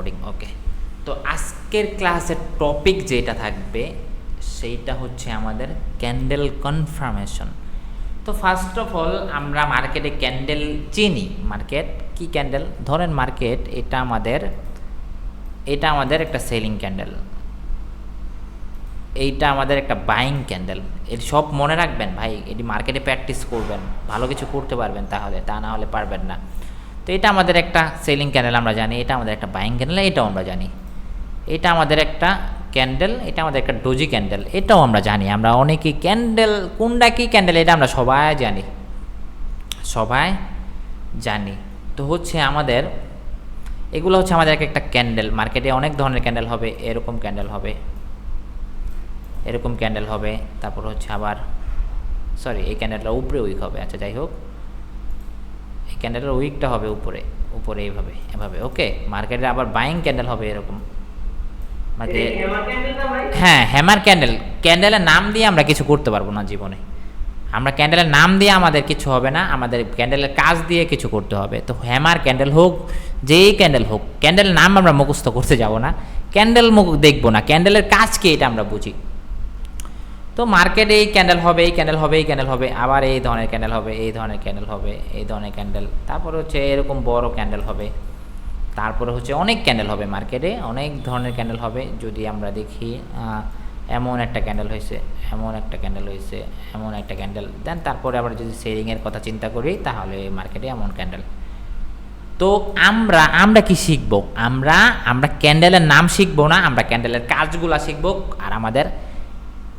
Recording. ওকে, তো আজকের ক্লাসের টপিক যেটা থাকবে সেইটা হচ্ছে আমাদের ক্যান্ডেল কনফার্মেশন। তো ফার্স্ট অফ অল আমরা মার্কেটে ক্যান্ডেল চিনি। মার্কেট কি ক্যান্ডেল, ধরেন মার্কেট এটা আমাদের একটা সেলিং ক্যান্ডেল, এইটা আমাদের একটা বাইং ক্যান্ডেল। এর সব মনে রাখবেন ভাই, এটি মার্কেটে প্র্যাকটিস করবেন, ভালো কিছু করতে পারবেন, তাহলে তা না হলে পারবেন না। তো এটা আমাদের একটা সেলিং ক্যান্ডেল আমরা জানি, এটা আমাদের একটা বাইং ক্যান্ডেল এটাও আমরা জানি, এটা আমাদের একটা ক্যান্ডেল, এটা আমাদের একটা ডোজি ক্যান্ডেল এটাও আমরা জানি। আমরা অনেকেই ক্যান্ডেল কোনটা কি ক্যান্ডেল এটা আমরা সবাই জানি। তো হচ্ছে আমাদের এগুলো হচ্ছে আমাদের একটা ক্যান্ডেল। মার্কেটে অনেক ধরনের ক্যান্ডেল হবে, এরকম ক্যান্ডেল হবে, তারপর হচ্ছে আবার এই ক্যান্ডেলটা উপরে উইক হবে, আচ্ছা যাই হোক, এই ক্যান্ডেলের উইকটা হবে উপরে এভাবে। ওকে, মার্কেটে আবার বাইং ক্যান্ডেল হবে এরকম, মানে হ্যাঁ হ্যামার ক্যান্ডেলের নাম দিয়ে আমরা কিছু করতে পারবো না জীবনে। আমরা ক্যান্ডেলের নাম দিয়ে আমাদের কিছু হবে না, আমাদের ক্যান্ডেলের কাজ দিয়ে কিছু করতে হবে। তো হ্যামার ক্যান্ডেল হোক, যেই ক্যান্ডেল হোক, ক্যান্ডেলের নাম আমরা মুখস্থ করতে যাব না, ক্যান্ডেল দেখবো না, ক্যান্ডেলের কাজ কি এটা আমরা বুঝি। তো মার্কেটে এই ক্যান্ডেল হবে, আবার এই ধরনের ক্যান্ডেল হবে, তারপরে হচ্ছে এরকম বড় ক্যান্ডেল হবে, তারপরে হচ্ছে অনেক ক্যান্ডেল হবে মার্কেটে, অনেক ধরনের ক্যান্ডেল হবে। যদি আমরা দেখি এমন একটা ক্যান্ডেল হয়েছে, এমন একটা ক্যান্ডেল, দেন তারপরে আবার যদি সেলিংয়ের কথা চিন্তা করি তাহলে মার্কেটে এমন ক্যান্ডেল। তো আমরা কি শিখবো? আমরা ক্যান্ডেলের নাম শিখবো না, আমরা ক্যান্ডেলের কাজগুলা শিখবো, আর আমাদের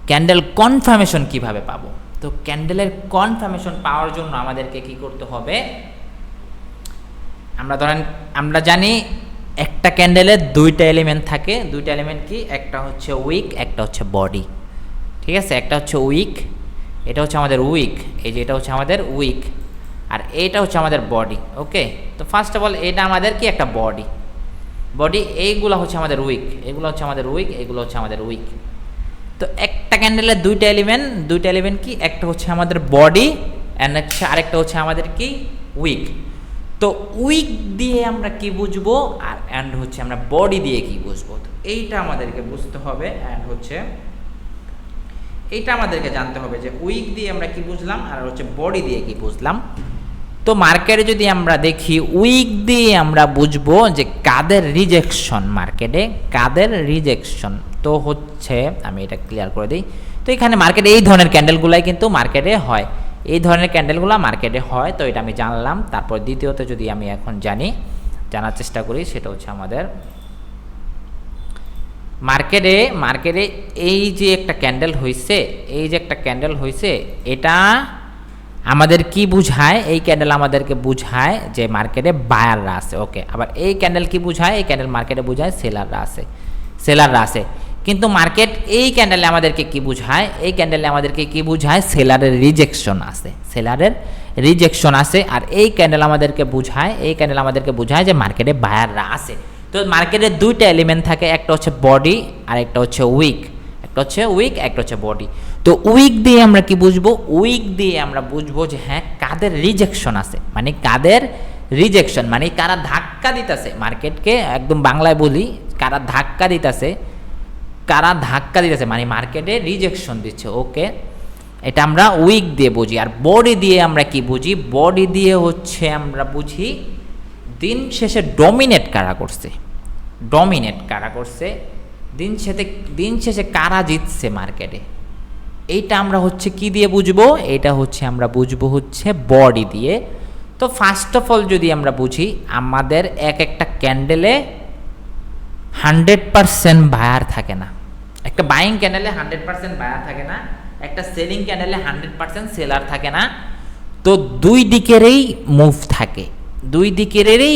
ক্যান্ডেল কনফার্মেশন কিভাবে পাবো। তো ক্যান্ডেলের কনফার্মেশন পাওয়ার জন্য আমাদেরকে কি করতে হবে? আমরা জানি একটা ক্যান্ডেলের দুইটা এলিমেন্ট থাকে। দুইটা এলিমেন্ট কি? একটা হচ্ছে উইক, একটা হচ্ছে বডি। ঠিক আছে, একটা হচ্ছে উইক, এটা হচ্ছে আমাদের উইক, এই যে এটা হচ্ছে আমাদের উইক, আর এইটা হচ্ছে আমাদের বডি। ওকে, তো ফার্স্ট অফ অল এটা আমাদের কি একটা বডি, এইগুলো হচ্ছে আমাদের উইক, এগুলো হচ্ছে আমাদের উইক। তো একটা ক্যান্ডেলের দুইটা এলিমেন্ট কি? একটা হচ্ছে আমাদের বডি অ্যান্ড আরেকটা হচ্ছে আমাদের কি? উইক। তো উইক দিয়ে আমরা কি বুঝবো, আর অ্যান্ড হচ্ছে আমরা বডি দিয়ে কি বুঝবো, তো এইটা আমাদেরকে বুঝতে হবে। অ্যান্ড হচ্ছে এইটা আমাদেরকে জানতে হবে যে উইক দিয়ে আমরা কি বুঝলাম আর হচ্ছে বডি দিয়ে কি বুঝলাম। তো মার্কেটে যদি আমরা দেখি উইক দিয়ে আমরা বুঝবো যে কাদের রিজেকশন, মার্কেটে কাদের রিজেকশন। তো হচ্ছে আমি এটা ক্লিয়ার করে দিই। তো এখানে মার্কেটে এই ধরনের ক্যান্ডেলগুলাই কিন্তু মার্কেটে হয়, তো এটা আমি জানলাম। তারপর দ্বিতীয়ত যদি আমি এখন জানার চেষ্টা করি, সেটা হচ্ছে আমাদের মার্কেটে এই যে একটা ক্যান্ডেল হয়েছে, এটা আমাদের কি বুঝায়? এই ক্যান্ডেল আমাদেরকে বুঝায় যে মার্কেটে বায়াররা আছে। ওকে, আবার এই ক্যান্ডেল কি বুঝায়? এই ক্যান্ডেল মার্কেটে বুঝায় সেলাররা আছে। কিন্তু মার্কেট এই ক্যান্ডেলে আমাদেরকে কি বুঝায়? এই ক্যান্ডেলে আমাদেরকে কি বুঝায়? সেলারের রিজেকশন আছে। আর এই ক্যান্ডেল আমাদেরকে বুঝায় যে মার্কেটে বায়াররা আছে। তো মার্কেটের দুইটা এলিমেন্ট থাকে, একটা হচ্ছে বডি আর একটা হচ্ছে উইক, একটা হচ্ছে বডি। তো উইক দিয়ে আমরা কি বুঝবো? যে হ্যাঁ কাদের রিজেকশন আছে, মানে কারা ধাক্কা দিতেছে মার্কেটকে, একদম বাংলায় বলি, কারা ধাক্কা দিতেছে, মানে মার্কেটে রিজেকশন দিচ্ছে। ওকে, এটা আমরা উইক দিয়ে বুঝি। আর বডি দিয়ে আমরা কি বুঝি? বডি দিয়ে হচ্ছে আমরা বুঝি দিন শেষে ডমিনেট কারা করছে, দিন শেষে কারা জিতছে মার্কেটে, এইটা আমরা হচ্ছে কি দিয়ে বুঝবো? এটা হচ্ছে আমরা বুঝবো হচ্ছে বডি দিয়ে। তো ফার্স্ট অফ অল যদি আমরা বুঝি, আমাদের একটা ক্যান্ডেলে 100% বায়ার থাকে না, একটা বাইং ক্যান্ডেলে 100% বায়ার থাকে না, একটা সেলিং ক্যান্ডেলে 100% সেলার থাকে না। তো দুই দিকেরই মুভ থাকে, দুই দিকেরই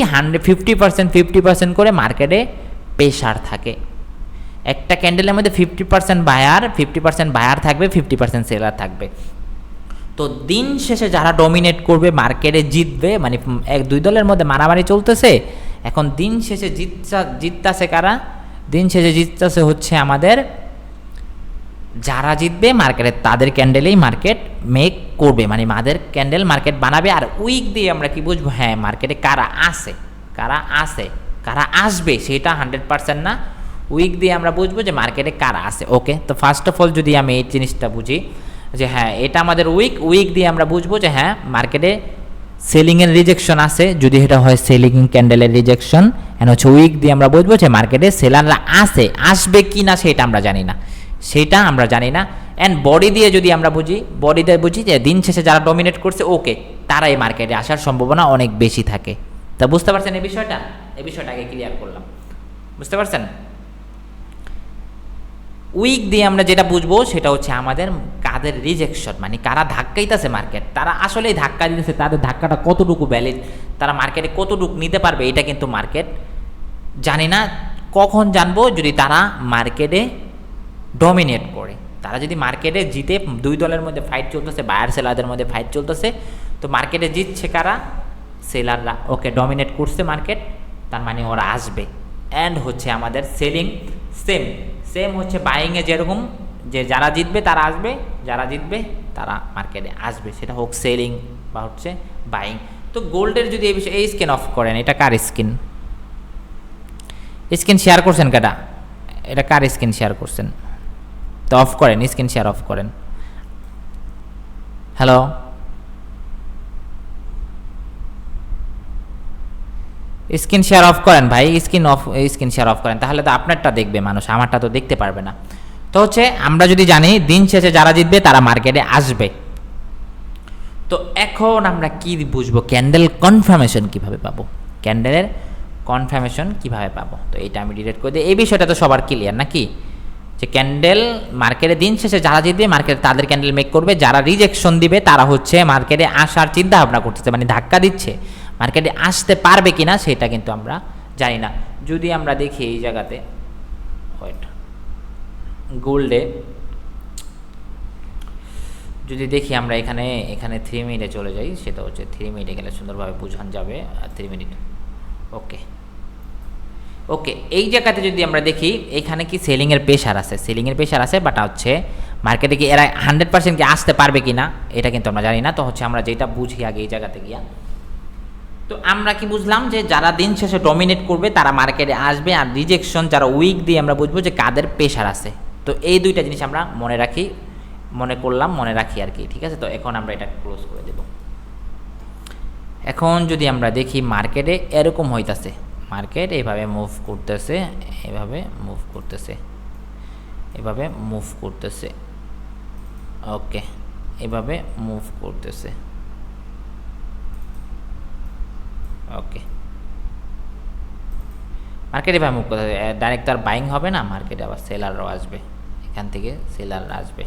50% করে মার্কেটে প্রেশার থাকে। একটা ক্যান্ডেলের মধ্যে 50% বায়ার থাকবে, 50% সেলার থাকবে। তো দিন শেষে যারা ডমিনেট করবে, মার্কেটে জিতবে, মানে দুই দলের মধ্যে মারামারি চলতেছে, এখন দিন শেষে জিততেছে কারা? দিন শেষে জিততেছে হচ্ছে আমাদের যারা জিতবে মার্কেটে, তাদের ক্যান্ডেলেই মার্কেট মেক করবে, মানে মাদের ক্যান্ডেল মার্কেট বানাবে। আর উইক দিয়ে আমরা কি বুঝবো? হ্যাঁ মার্কেটে কারা আছে, কারা আসবে সেটা 100% না। উইক দিয়ে আমরা বুঝবো যে মার্কেটে কারা আছে। ওকে, তো ফার্স্ট অফ অল যদি আমি এই জিনিসটা বুঝি যে হ্যাঁ এটা আমাদের উইক দিয়ে আমরা বুঝবো যে হ্যাঁ মার্কেটে সেলিংয়ের রিজেকশন আছে, যদি এটা হয় সেলিং ক্যান্ডেলের রিজেকশন, এন্ড হচ্ছে উইক দিয়ে আমরা বুঝবো যে মার্কেটে সেলাররা আসবে কি না সেটা আমরা জানি না, অ্যান্ড বডি দিয়ে যদি আমরা বুঝি যে দিন শেষে যারা ডমিনেট করছে ওকে তারা এই মার্কেটে আসার সম্ভাবনা অনেক বেশি থাকে। তা বুঝতে পারছেন এই বিষয়টাকে ক্লিয়ার করলাম, বুঝতে পারছেন? উইক দিয়ে আমরা যেটা বুঝবো সেটা হচ্ছে আমাদের কাদের রিজেকশন, মানে কারা ধাক্কাইতেছে মার্কেট, তারা আসলেই ধাক্কা দিতেছে, তাদের ধাক্কাটা কতটুকু ভ্যালিড, তারা মার্কেটে কতটুকু নিতে পারবে, এটা কিন্তু মার্কেট জানি না। কখন জানবো? যদি তারা মার্কেটে ডমিনেট করে, তারা যদি মার্কেটে জিতে, দুই দলের মধ্যে ফাইট চলতেছে, বায়ার সেলারদের মধ্যে ফাইট চলতেছে, তো মার্কেটে জিতছে কারা? সেলাররা। ওকে, ডমিনেট করছে মার্কেট, তার মানে ওরা আসবে। অ্যান্ড হচ্ছে আমাদের সেলিং সেম হচ্ছে বাইংয়ে যেরকম যে যারা জিতবে তারা আসবে, যারা জিতবে তারা মার্কেটে আসবে, সেটা হোক সেলিং বা হচ্ছে বাইং। তো গোল্ডের যদি এই বিষয়ে এই স্ক্রিন অফ করেন, এটা কার স্ক্রিন শেয়ার করছেন কাটা? এটা কার স্ক্রিন শেয়ার করছেন? তো অফ করেন, স্ক্রিন শেয়ার অফ করেন। হ্যালো, স্ক্রিন শেয়ার অফ করেন ভাই, স্ক্রিন শেয়ার অফ করেন, তাহলে তো আপনারটা দেখবে মানুষ, আমারটা তো দেখতে পারবে না। তো হচ্ছে আমরা যদি জানি দিন শেষে যারা জিতবে তারা মার্কেটে আসবে, তো এখন আমরা কি বুঝবো? ক্যান্ডেল কনফার্মেশন কিভাবে পাবো? ক্যান্ডেলের কনফার্মেশন কিভাবে পাবো? তো এইটা আমি ডিলিট করে দিই। এই বিষয়টা তো সবার ক্লিয়ার নাকি, যে ক্যান্ডেল মার্কেটে দিন শেষে যারা জিতবে মার্কেট তাদের ক্যান্ডেল মেক করবে, যারা রিজেকশন দিবে তারা হচ্ছে মার্কেটে আসার চিন্তা ভাবনা করতেছে, মানে ধাক্কা দিচ্ছে, মার্কেটে আসতে পারবে কিনা সেটা কিন্তু আমরা জানি না। যদি আমরা দেখি এই জায়গাতে গোল্ডে যদি দেখি আমরা এখানে 3 মিনিটে চলে যাই, সেটা হচ্ছে 3 মিনিটে গেলে সুন্দরভাবে বোঝানো যাবে। 3 মিনিট ওকে, এই জায়গাতে যদি আমরা দেখি এখানে কি সেলিংয়ের প্রেশার আছে, বাট হচ্ছে মার্কেটে কি এরা 100% কি আসতে পারবে কিনা এটা কিন্তু আমরা জানি না। তো হচ্ছে আমরা যেটা বুঝি আগে এই জায়গাতে গিয়া, তো আমরা কি বুঝলাম যে যারা দিন শেষে ডমিনেট করবে তারা মার্কেটে আসবে, আর রিজেকশন যারা উইক দিয়ে আমরা বুঝবো যে কাদের প্রেশার আছে। তো এই দুইটা জিনিস আমরা মনে রাখি আর কি, ঠিক আছে? তো এখন আমরা এটা ক্লোজ করে দেব। এখন যদি আমরা দেখি মার্কেটে এরকম হইতাছে, মার্কেট এইভাবে মুভ করতেছে, এভাবে মুভ করতেছে, ওকে, এভাবে মুভ করতেছে, ওকে, মার্কেট এভাবে মুভ করতেছে। ডাইরেক্ট তার বাইং হবে না, মার্কেটে আবার সেলাররাও আসবে, এখান থেকে সেলাররা আসবে,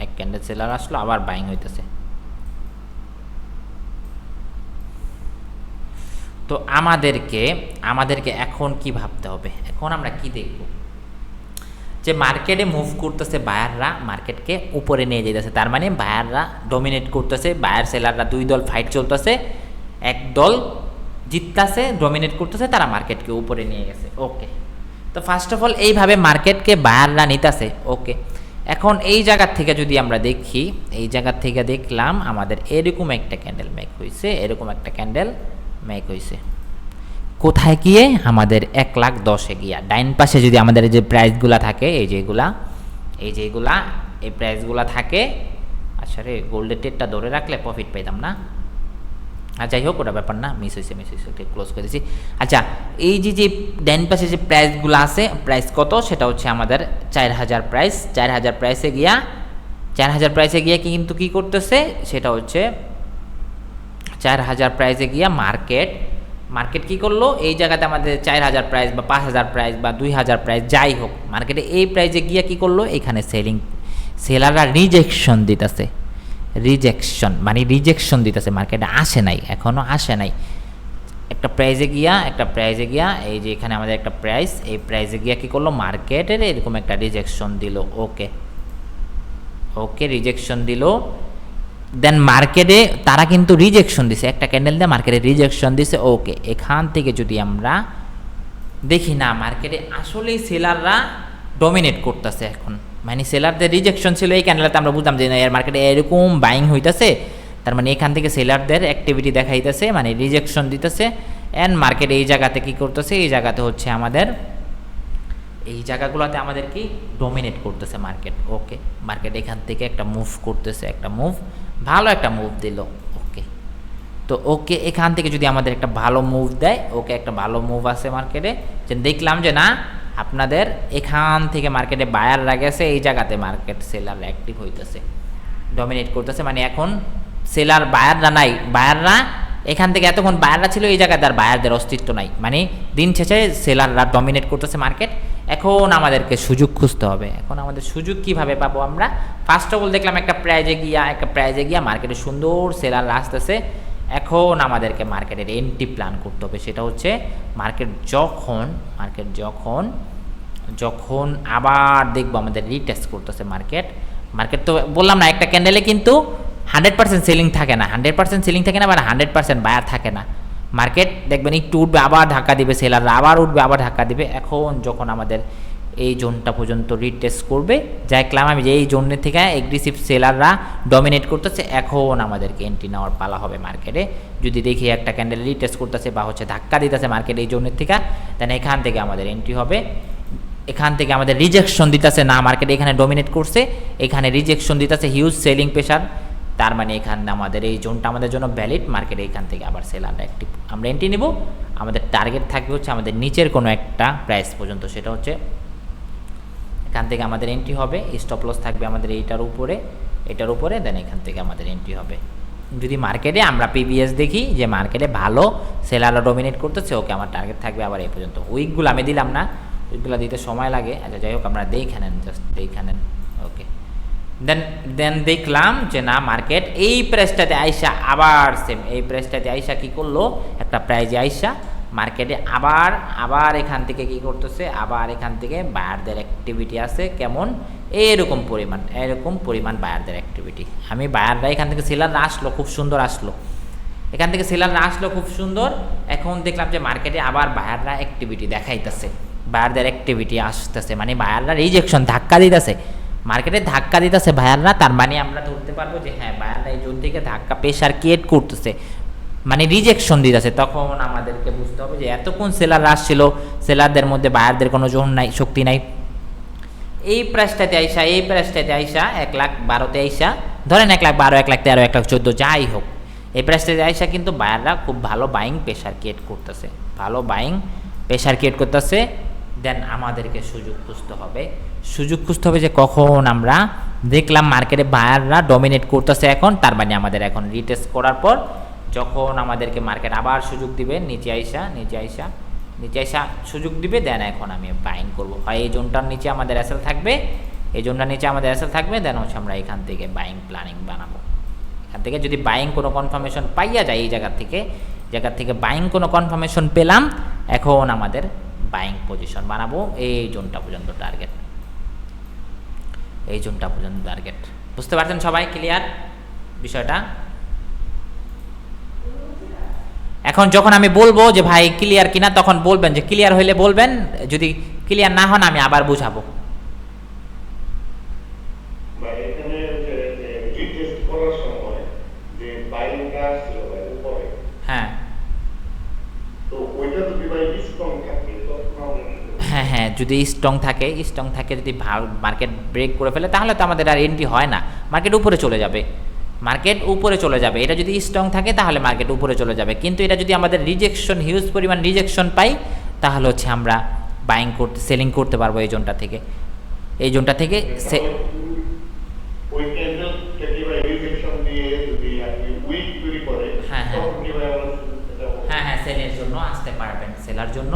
এক ক্যান্ডেল সেলার আসলো, আবার বাইং হইতেছে। তো আমাদেরকে এখন কি ভাবতে হবে? এখন আমরা কি দেখব? যে মার্কেটে মুভ করতেছে বায়াররা, মার্কেটকে উপরে নিয়ে যেতেছে, তার মানে বায়াররা ডমিনেট করতেছে, বায়ার সেলাররা দুই দল ফাইট চলতেছে, এক দল জিততেছে, ডমিনেট করতেছে, তারা মার্কেটকে উপরে নিয়ে গেছে। ওকে, তো ফার্স্ট অফ অল এইভাবে মার্কেটকে বায়াররা নিতেছে। ওকে, এখন এই জায়গার থেকে যদি আমরা দেখি, এই জায়গার থেকে দেখলাম আমাদের এরকম একটা ক্যান্ডেল মেক হয়েছে, কোথায় গিয়ে? আমাদের 1,10,000-এ গিয়া। ডাইন পাশে যদি আমাদের যে প্রাইসগুলা থাকে, এই প্রাইসগুলা থাকে, আচ্ছা রে, গোল্ডের টেটটা ধরে রাখলে প্রফিট পাইতাম না, আর যাই হোক ওটা ব্যাপার না, মিস হয়েছে, ক্লোজ করে দিয়েছি। আচ্ছা, এই যে ডাইন পাশে যে প্রাইসগুলো আছে, প্রাইস কত? সেটা হচ্ছে আমাদের 4,000 প্রাইস। 4,000 প্রাইসে গিয়া কিন্তু কি করতেছে? সেটা হচ্ছে 4,000 প্রাইসে গিয়া মার্কেট কি করলো? এই জায়গাতে আমাদের 4,000 প্রাইস বা 5,000 প্রাইস বা 2,000 প্রাইস যাই হোক, মার্কেটে এই প্রাইসে গিয়া কি করলো? এখানে সেলাররা রিজেকশন দিতেছে, দিতেছে, মার্কেটে আসে নাই, এখনো আসে নাই। একটা প্রাইসে গিয়া এই যে এখানে আমাদের একটা প্রাইস, এই প্রাইসে গিয়া কি করলো? মার্কেটের এরকম একটা রিজেকশন দিল। ওকে, রিজেকশন দিল। দেন মার্কেটে তারা কিন্তু রিজেকশন দিছে, একটা ক্যান্ডেল দিয়ে মার্কেটে রিজেকশন দিছে। ওকে, এখান থেকে যদি আমরা দেখি না, মার্কেটে আসলেই সেলাররা ডমিনেট করতেছে এখন, মানে সেলারদের রিজেকশন ছিল এই ক্যান্ডেলতে, আমরা বুঝলাম যে এর মার্কেটে এরকম বাইং হইতেছে, তার মানে এখান থেকে সেলারদের অ্যাক্টিভিটি দেখাইতেছে, মানে রিজেকশন দিতেছে। অ্যান্ড মার্কেট এই জায়গাতে কি করতেছে, এই জায়গাতে হচ্ছে আমাদের এই জায়গাগুলোতে আমাদের কি ডমিনেট করতেছে মার্কেট। ওকে, মার্কেট এখান থেকে একটা মুভ করতেছে, একটা মুভ, ভালো একটা মুভ দিল। ওকে, তো ওকে এখান থেকে যদি আমাদের একটা ভালো মুভ দেয়, ওকে একটা ভালো মুভ আছে মার্কেটে, যে দেখলাম যে না আপনাদের এখান থেকে মার্কেটে বায়াররা গেছে, এই জায়গাতে মার্কেট সেলার অ্যাক্টিভ হইতেছে, ডমিনেট করতেছে। মানে এখন সেলার বায়াররা নাই, বায়াররা এখান থেকে এতক্ষণ বায়াররা ছিল, এই জায়গাতে আর বায়ারদের অস্তিত্ব নাই, মানে দিন শেষে সেলাররা ডমিনেট করতেছে মার্কেট। এখন আমাদেরকে সুযোগ খুঁজতে হবে। এখন আমাদের সুযোগ কিভাবে পাবো আমরা? ফার্স্ট অফ অল দেখলাম একটা প্রাইজে গিয়া মার্কেটে সুন্দর সেলাররা আসতেছে। এখন আমাদেরকে মার্কেটের এন্ট্রি প্ল্যান করতে হবে। সেটা হচ্ছে মার্কেট যখন আবার দেখবো আমাদের রিটেস্ট করতেছে মার্কেট তো বললাম না একটা ক্যান্ডেলে কিন্তু 100% সেলিং থাকে না, 100% সেলিং থাকে না, আবার 100% বায়ার থাকে না। মার্কেট দেখবেন একটু উঠবে আবার ধাক্কা দিবে, সেলাররা আবার উঠবে আবার ধাক্কা দিবে। এখন যখন আমাদের এই জোনটা পর্যন্ত রিটেস্ট করবে, দেখলাম আমি যে এই জোনের থেকে এগ্রেসিভ সেলাররা ডমিনেট করতেছে, এখন আমাদেরকে এন্ট্রি নেওয়ার পালা হবে মার্কেটে। যদি দেখি একটা ক্যান্ডেল রিটেস্ট করতেছে বা হচ্ছে ধাক্কা দিতেছে মার্কেট এই জোনের থেকে, দেন এখান থেকে আমাদের এন্ট্রি হবে। এখান থেকে আমাদের রিজেকশন দিতেছে না, মার্কেট এখানে ডমিনেট করছে, এখানে রিজেকশন দিতেছে, হিউজ সেলিং প্রেশার, তার মানে এখানে আমাদের এই জোনটা আমাদের জন্য ভ্যালিড। মার্কেট এখান থেকে আবার সেলাররা অ্যাক্টিভ, আমরা এন্ট্রি নিব। আমাদের টার্গেট থাকবে হচ্ছে আমাদের নিচের কোনো একটা প্রাইস পর্যন্ত, সেটা হচ্ছে এখান থেকে আমাদের এন্ট্রি হবে। স্টপ লস থাকবে আমাদের এটার উপরে, দেন এখান থেকে আমাদের এন্ট্রি হবে। যদি মার্কেটে আমরা পিভিএস দেখি যে মার্কেটে ভালো সেলাররা ডমিনেট করতেছে, ওকে আমার টার্গেট থাকবে আবার এই পর্যন্ত। উইকগুলো আমি দিলাম না, উইকগুলো দিতে সময় লাগে। আচ্ছা যাই হোক, আমরা দেখে নেন, জাস্ট দেখে নেন। ওকে, দেন দেখলাম যে না মার্কেট এই প্রাইসটাতে আইসা আবার সেম এই প্রাইসটাতে আইসা কি করলো, একটা প্রাইজে আইসা মার্কেটে আবার এখান থেকে কি করতেছে, আবার এখান থেকে বায়ারদের অ্যাক্টিভিটি আছে কেমন, এরকম পরিমাণ বায়ারদের অ্যাক্টিভিটি। আমি বায়াররা এখান থেকে সেলাররা আসলো, খুব সুন্দর আসলো, এখান থেকে সেলাররা আসলো খুব সুন্দর। এখন দেখলাম যে মার্কেটে আবার বায়াররা অ্যাক্টিভিটি দেখাইতেছে, বায়ারদের অ্যাক্টিভিটি আসতেছে, মানে বায়াররা রিজেকশন ধাক্কা দিতেছে, মার্কেটে ধাক্কা দিতেছে বায়াররা। তার মানে আমরা ধরতে পারবো যে হ্যাঁ বায়াররা এই জোন থেকে ধাক্কা প্রেশার ক্রিয়েট করতেছে, মানে রিজেকশন দিতেছে। তখন আমাদেরকে বুঝতে হবে যে এতক্ষণ সেলাররা আসছিল, সেলারদের মধ্যে বায়ারদের কোনো জোন নাই, শক্তি নাই। এই প্রাইসটাতে আইসা 1,12,000 আইসা, ধরেন 1,12,000, 1,13,000, 1,14,000 যাই হোক, এই প্রাইসটাতে আইসা কিন্তু বায়াররা খুব ভালো বাইং প্রেশার ক্রিয়েট করতেছে, দেন আমাদেরকে সুযোগ খুঁজতে হবে যে কখন আমরা দেখলাম মার্কেটে বায়াররা ডমিনেট করতেছে এখন, তার মানে আমাদের এখন রিটেস্ট করার পর যখন আমাদেরকে মার্কেট আবার সুযোগ দিবে, নিচে আইসা সুযোগ দিবে, দেন এখন আমি বাইং করব। হয় এই জোনটার নিচে আমাদের অ্যাসেল থাকবে, দেন হচ্ছে আমরা এখান থেকে বাইং প্ল্যানিং বানাবো। এখান থেকে যদি বাইং কোনো কনফার্মেশন পাইয়া যায়, এই জায়গার থেকে বাইং কোনো কনফার্মেশন পেলাম, এখন আমাদের বাইং পজিশন বানাবো এই জোনটা পর্যন্ত টার্গেট। বুঝতে পারছেন সবাই? ক্লিয়ার বিষয়টা? এখন যখন আমি বলবো যে ভাই ক্লিয়ার কিনা, তখন বলবেন যে ক্লিয়ার হইলে বলবেন, যদি ক্লিয়ার না হন আমি আবার বুঝাবো। হ্যাঁ হ্যাঁ, যদি স্ট্রং থাকে, যদি মার্কেট ব্রেক করে ফেলে, তাহলে তো আমাদের আর এন্ট্রি হয় না, মার্কেট উপরে চলে যাবে। এটা যদি স্ট্রং থাকে তাহলে মার্কেট উপরে চলে যাবে। কিন্তু এটা যদি আমাদের হিউজ পরিমাণ রিজেকশন পাই, তাহলে হচ্ছে আমরা সেলিং করতে পারবো এই জোনটা থেকে। হ্যাঁ, সেলার জন্য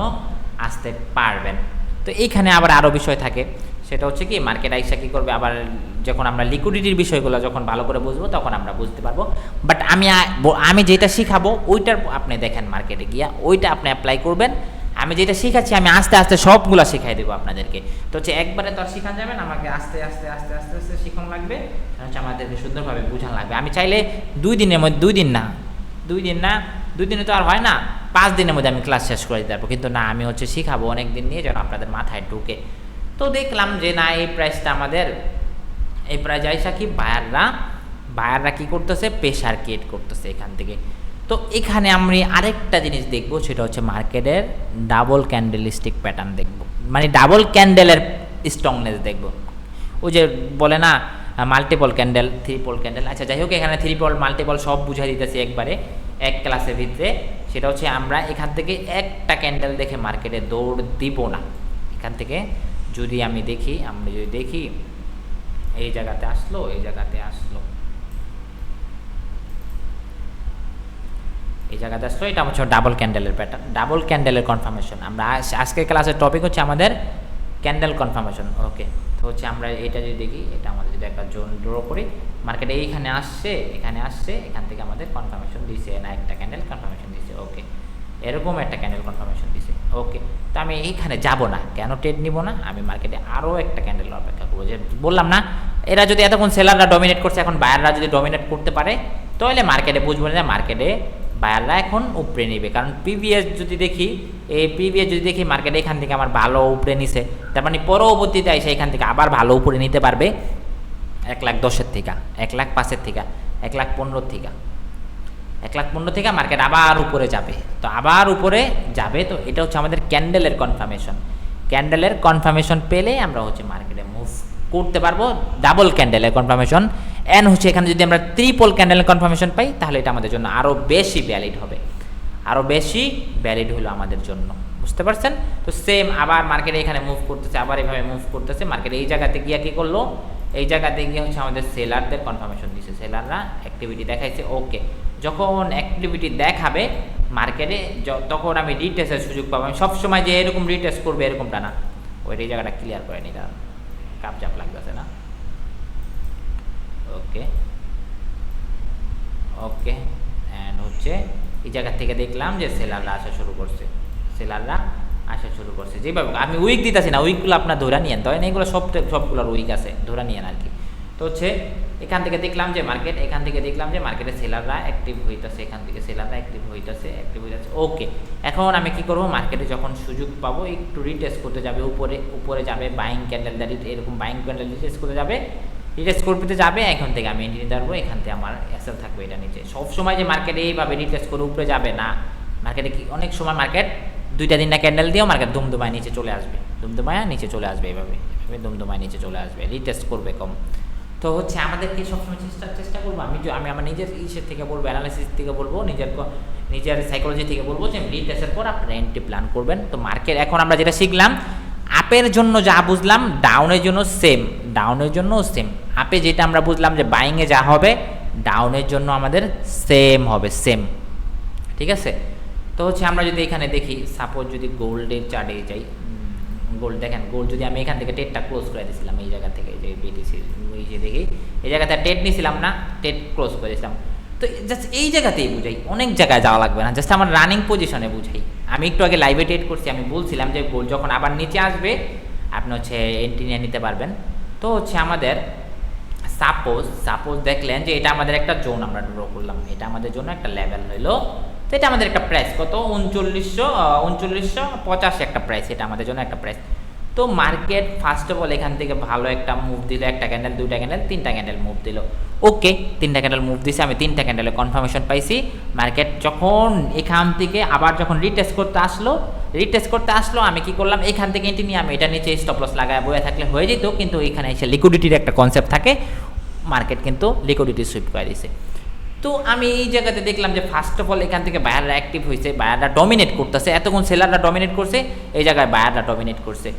আসতে পারবেন। তো এইখানে আবার আরও বিষয় থাকে, সেটা হচ্ছে কি মার্কেট আইসা কী করবে, আবার যখন আমরা লিকুইডিটির বিষয়গুলো যখন ভালো করে বুঝবো তখন আমরা বুঝতে পারবো। বাট আমি যেটা শিখাবো ওইটার আপনি দেখেন, মার্কেটে গিয়া ওইটা আপনি অ্যাপ্লাই করবেন। আমি যেটা শিখাচ্ছি আমি আস্তে আস্তে সবগুলো শিখাই দেবো আপনাদেরকে। তো হচ্ছে একবারে তো আর শিখান যাবে না, আমাকে আস্তে আস্তে শিখানো লাগবে, হচ্ছে আমাদেরকে সুন্দরভাবে বোঝানো লাগবে। আমি চাইলে 2 দিনের মধ্যে 2 দিনে তো আর হয় না, 5 দিনের মধ্যে আমি ক্লাস শেষ করে দিতে পারবো, কিন্তু না, আমি হচ্ছে শিখাবো অনেক দিন নিয়ে, যেন আপনাদের মাথায় ঢুকে। তো দেখলাম যে না এই প্রাইসটা আমাদের, এই প্রাইস আইসা কি বায়াররা বায়াররা কি করতেছে, প্রেশার ক্রিয়েট করতেছে এখান থেকে। তো এখানে আমরা আরেকটা জিনিস দেখব, সেটা হচ্ছে মার্কেটের ডাবল ক্যান্ডেলস্টিক প্যাটার্ন দেখব, মানে ডাবল ক্যান্ডেলের স্ট্রংনেস দেখব। ওই যে বলে না মাল্টিপল ক্যান্ডেল, থ্রিপল ক্যান্ডেল, আচ্ছা যাই হোক, এখানে থ্রিপল মাল্টিপল সব বুঝাই দিতেছি একবারে এক ক্লাসের ভিতরে। সেটা হচ্ছে আমরা এখান থেকে একটা ক্যান্ডেল দেখে মার্কেটে দৌড় দিব না। এখান থেকে যদি আমি দেখি, আমরা যদি দেখি এই জায়গাতে আসলো, এই জায়গাতে আসলো, এই জায়গাতে আসলো, এটা হচ্ছে ডাবল ক্যান্ডেলের প্যাটার্ন, ডাবল ক্যান্ডেলের কনফার্মেশন। আমরা আজকের ক্লাসের টপিক হচ্ছে আমাদের ক্যান্ডেল কনফার্মেশন। ওকে, তো হচ্ছে আমরা এটা যদি দেখি, এটা আমাদের যদি একটা জোন ড্র করি, মার্কেটে এইখানে আসছে, এখানে আসছে, এখান থেকে আমাদের কনফার্মেশন দিছে না, একটা ক্যান্ডেল কনফার্মেশন দিছে। ওকে, এরকম একটা ক্যান্ডেল কনফার্মেশন দিছে। ওকে, তো আমি এইখানে যাব না, কেন ট্রেড নিব না, আমি মার্কেটে আরও একটা ক্যান্ডেল অপেক্ষা করবো। যে বললাম না, এরা যদি এতক্ষণ সেলাররা ডমিনেট করছে, এখন বায়াররা যদি ডমিনেট করতে পারে, তাহলে মার্কেটে বুঝবো না মার্কেটে বায়াররা এখন উপরে নেবে। কারণ প্রিভিয়াস যদি দেখি, এই প্রিভিয়াস যদি দেখি মার্কেট এখান থেকে আমার ভালো উপরে নিছে, তার মানে পরবর্তীতে এসে এখান থেকে আবার ভালো উপরে নিতে পারবে 1,10,000 থেকে, 1,05,000 থেকে, 1,15,000 থেকে, 1,15,000 থেকে মার্কেট আবার উপরে যাবে। তো আবার উপরে যাবে, তো এটা হচ্ছে আমাদের ক্যান্ডেলের কনফার্মেশন। ক্যান্ডেলের কনফার্মেশন পেলে আমরা হচ্ছে মার্কেটে মুভ করতে পারবো। ডাবল ক্যান্ডেলের কনফার্মেশন এন্ড হচ্ছে এখানে যদি আমরা ট্রিপল ক্যান্ডেলের কনফার্মেশন পাই, তাহলে এটা আমাদের জন্য আরও বেশি ভ্যালিড হবে, আরও বেশি ভ্যালিড হলো আমাদের জন্য। বুঝতে পারছেন? তো সেম আবার মার্কেটে এখানে মুভ করতেছে, আবার এভাবে মুভ করতেছে। মার্কেটে এই জায়গাতে গিয়ে কী করলো, এই জায়গাতে গিয়ে হচ্ছে আমাদের সেলারদের কনফার্মেশন দিচ্ছে, সেলাররা অ্যাক্টিভিটি দেখাইছে। ওকে, যখন অ্যাক্টিভিটি দেখাবে মার্কেটে, তখন আমি রিটেস্টের সুযোগ পাবো। আমি সবসময় যে এরকম রিটেস্ট করবে এরকমটা না, ওইটাই জায়গাটা ক্লিয়ার করে নিলাম, কাপচাপ লাগতেছে না। ওকে ওকে, অ্যান্ড হচ্ছে এই জায়গা থেকে দেখলাম যে সেলাররা আসা শুরু করছে, সেলাররা আসা শুরু করছে। যেভাবে আমি উইক দিতেছি না, উইকগুলো আপনার ধরে নিয়েন, তাই না? এগুলো সবগুলোর উইক আছে, ধরে নিয়েন আর কি। তো হচ্ছে এখান থেকে দেখলাম যে মার্কেট, এখান থেকে দেখলাম যে মার্কেটে সেলাররা অ্যাক্টিভ হইতেছে, এখান থেকে সেলাররা অ্যাক্টিভ হইতেছে। ওকে, এখন আমি কি করব, মার্কেটে যখন সুযোগ পাবো একটু রিটেস্ট করতে যাবে, উপরে যাবে, বাইং ক্যান্ডেল এরকম বাইং ক্যান্ডেল রিটেস্ট করতে যাবে, রিটেস্ট করতে যাবে, এখন থেকে আমি এন্ট্রি নিতে পারবো, এখান থেকে আমার এসএল থাকবে এটা নিচে। সবসময় যে মার্কেটে এইভাবে রিটেস্ট করে উপরে যাবে না, মার্কেটে কি অনেক সময় মার্কেট 2-3টা ক্যান্ডেল দিয়েও মার্কেট দুমদুমায় নিচে চলে আসবে, দুমদুমায় নিচে চলে আসবে, এইভাবে দুমদুমায় নিচে চলে আসবে, রিটেস্ট করবে কম। তো হচ্ছে আমাদেরকে সবসময় চেষ্টা করবো, আমি আমার নিজের ইসের থেকে বলবো, অ্যানালাইসিস থেকে বলবো, নিজের সাইকোলজি থেকে বলবো যে রিটেস্টের পর আপনারা এন্ট্রি প্ল্যান করবেন। তো মার্কেট এখন আমরা যেটা শিখলাম, আপের জন্য যা বুঝলাম ডাউনের জন্য সেম, ডাউনের জন্য সেম। আপে যেটা আমরা বুঝলাম যে বাইংয়ে যা হবে, ডাউনের জন্য আমাদের সেম হবে, সেম। ঠিক আছে? তো হচ্ছে আমরা যদি এখানে দেখি, সাপোজ যদি গোল্ডের চার্টে যাই, গোল্ড দেখেন, গোল্ড যদি আমি এখান থেকে টেটটা ক্লোজ করে দিয়েছিলাম, এই জায়গা থেকে যে বিটিসি, এই যে দেখি এই জায়গাতে টেট নিয়েছিলাম না, টেট ক্লোজ করে দিয়েছিলাম। তো জাস্ট এই জায়গাতেই বুঝাই, অনেক জায়গায় যাওয়া লাগবে না, জাস্ট আমার রানিং পজিশনে বুঝাই। আমি একটু আগে লাইভে ট্রেড করছি, আমি বলছিলাম যে গোল্ড যখন আবার নিচে আসবে আপনি হচ্ছে এন্ট্রি নিয়ে নিতে পারবেন। তো হচ্ছে আমাদের সাপোজ দেখলেন যে এটা আমাদের একটা জোন আমরা ড্র করলাম, এটা আমাদের জন্য একটা লেভেল হইলো। তো এটা আমাদের একটা প্রাইস কত, 3950 একটা প্রাইস, এটা আমাদের জন্য একটা প্রাইস। তো মার্কেট ফার্স্ট অফ অল এখান থেকে ভালো একটা মুভ দিল, একটা ক্যান্ডেল, 2টা ক্যান্ডেল, 3টা ক্যান্ডেল মুভ দিল। ওকে, 3টা ক্যান্ডেল মুভ দিছে, আমি 3টা ক্যান্ডেলের কনফার্মেশন পাইছি। মার্কেট যখন এখান থেকে আবার যখন রিটেস্ট করতে আসলো, আমি কি করলাম, এখান থেকে এন্ট্রি নিয়ে আমি এটা নিচে স্টপ লস লাগায় বয়ে থাকলে হয়ে যেত, কিন্তু এখানে এসে লিকুইডিটির একটা কনসেপ্ট থাকে, মার্কেট কিন্তু লিকুইডিটি সুইপ করে দিছে। তো আমি এই জায়গাতে দেখলাম যে ফার্স্ট অফ অল এখান থেকে বায়াররা অ্যাক্টিভ হয়েছে, বায়াররা ডমিনেট করতেছে, এতক্ষণ সেলাররা ডমিনেট করছে, এই জায়গায় বায়াররা ডমিনেট করছে।